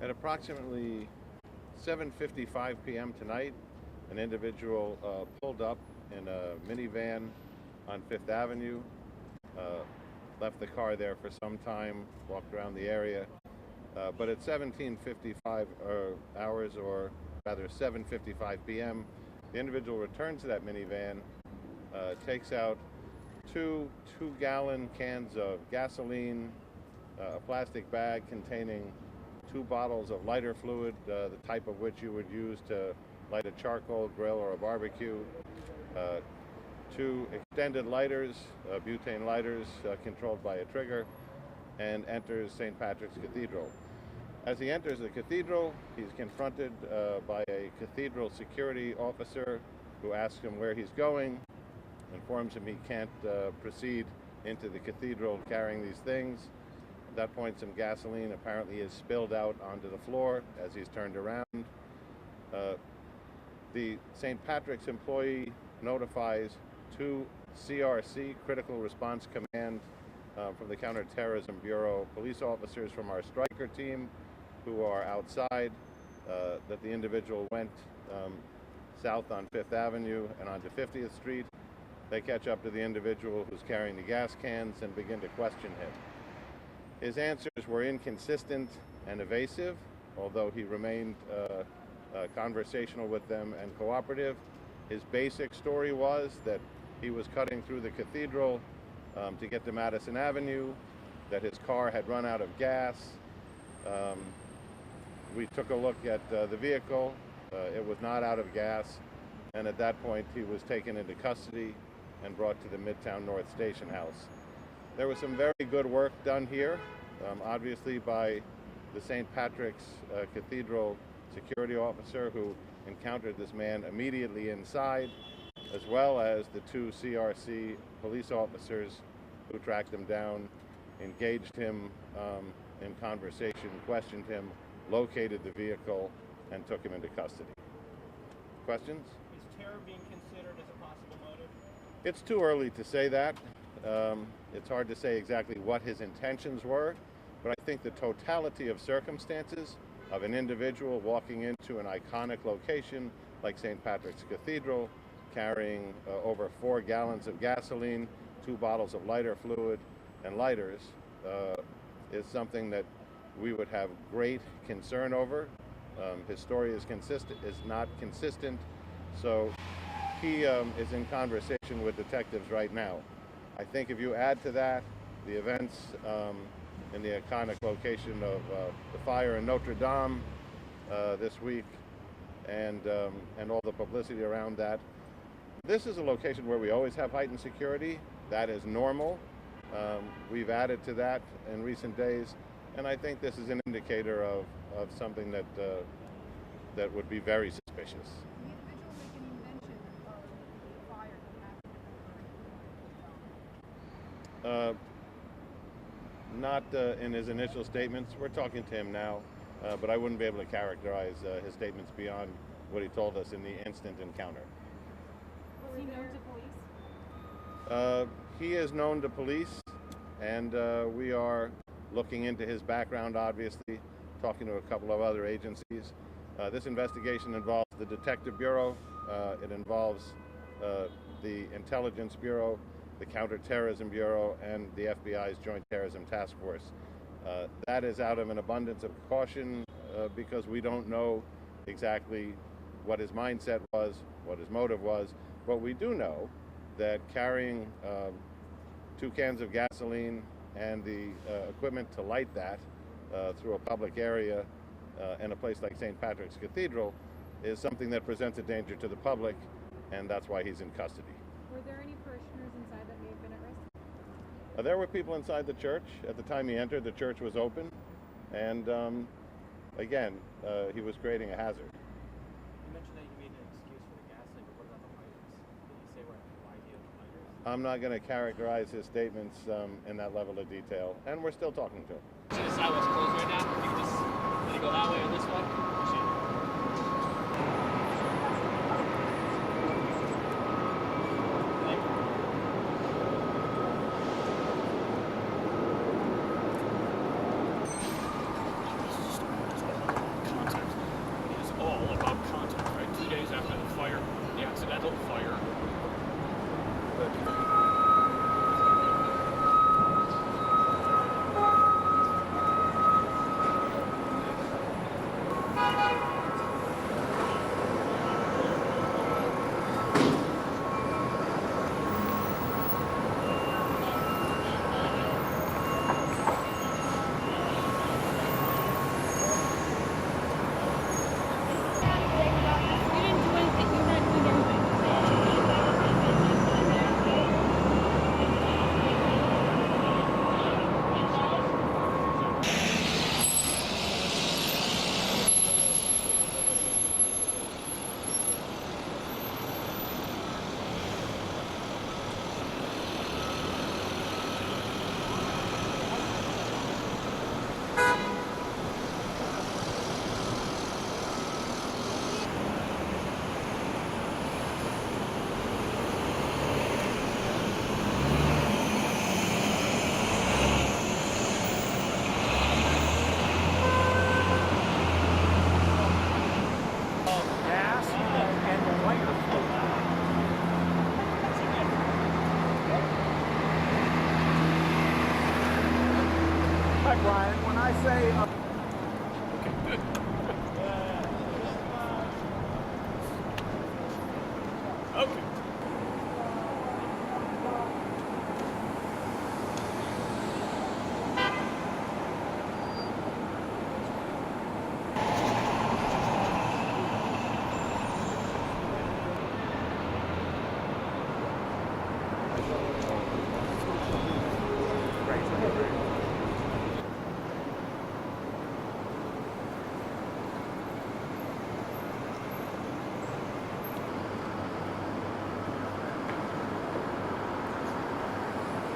At approximately 7:55 p.m. tonight, an individual pulled up in a minivan on Fifth Avenue, left the car there for some time, walked around the area, but at 17:55 hours, or rather 7:55 p.m., the individual returns to that minivan, takes out two 2-gallon cans of gasoline, a plastic bag containing 2 bottles of lighter fluid, the type of which you would use to light a charcoal grill or a barbecue, 2 extended lighters, butane lighters controlled by a trigger, and enters St. Patrick's Cathedral. As he enters the cathedral, he's confronted by a cathedral security officer who asks him where he's going, informs him he can't proceed into the cathedral carrying these things. At that point, some gasoline apparently is spilled out onto the floor as he's turned around. The St. Patrick's employee notifies 2 CRC, Critical Response Command, from the Counterterrorism Bureau, police officers from our striker team who are outside, that the individual went south on Fifth Avenue and onto 50th Street. They catch up to the individual who's carrying the gas cans and begin to question him. His answers were inconsistent and evasive, although he remained conversational with them and cooperative. His basic story was that he was cutting through the cathedral to get to Madison Avenue, that his car had run out of gas. We took a look at the vehicle. It was not out of gas, and at that point he was taken into custody and brought to the Midtown North Station House. There was some very good work done here, obviously by the St. Patrick's Cathedral security officer who encountered this man immediately inside, as well as the 2 CRC police officers who tracked him down, engaged him in conversation, questioned him, located the vehicle, and took him into custody. Questions? Is terror being considered as a possible motive? It's too early to say that. It's hard to say exactly what his intentions were, but I think the totality of circumstances of an individual walking into an iconic location like St. Patrick's Cathedral, carrying over 4 gallons of gasoline, 2 bottles of lighter fluid, and lighters, is something that we would have great concern over. His story is not consistent, so he is in conversation with detectives right now. I think if you add to that the events in the iconic location of the fire in Notre-Dam this week, and all the publicity around that, this is a location where we always have heightened security. That is normal. We've added to that in recent days, and I think this is an indicator of something that that would be very suspicious. The individual make any mention of the fire that happened? Not in his initial statements. We're talking to him now, but I wouldn't be able to characterize his statements beyond what he told us in the instant encounter. Was he known to police? He is known to police, and we are looking into his background, obviously, talking to a couple of other agencies. This investigation involves the Detective Bureau, it involves the Intelligence Bureau, the Counterterrorism Bureau, and the FBI's Joint Terrorism Task Force. That is out of an abundance of caution because we don't know exactly what his mindset was, what his motive was, but we do know that carrying 2 cans of gasoline and the equipment to light that through a public area in a place like St. Patrick's Cathedral is something that presents a danger to the public, and that's why he's in custody. Were there any parishioners inside that may have been at risk? There were people inside the church. At the time he entered, the church was open, and again, he was creating a hazard. You mentioned that you made an excuse for the gasoline, but what about the lighters? Did you say why he had the lighters? I'm not going to characterize his statements in that level of detail, and we're still talking to him. So the sidewalk's closed right now. You can just let it go that way or this way. Appreciate it. Thank you. Gas and the lighter fluid. Hi, Brian. When I say... Okay, good. Okay.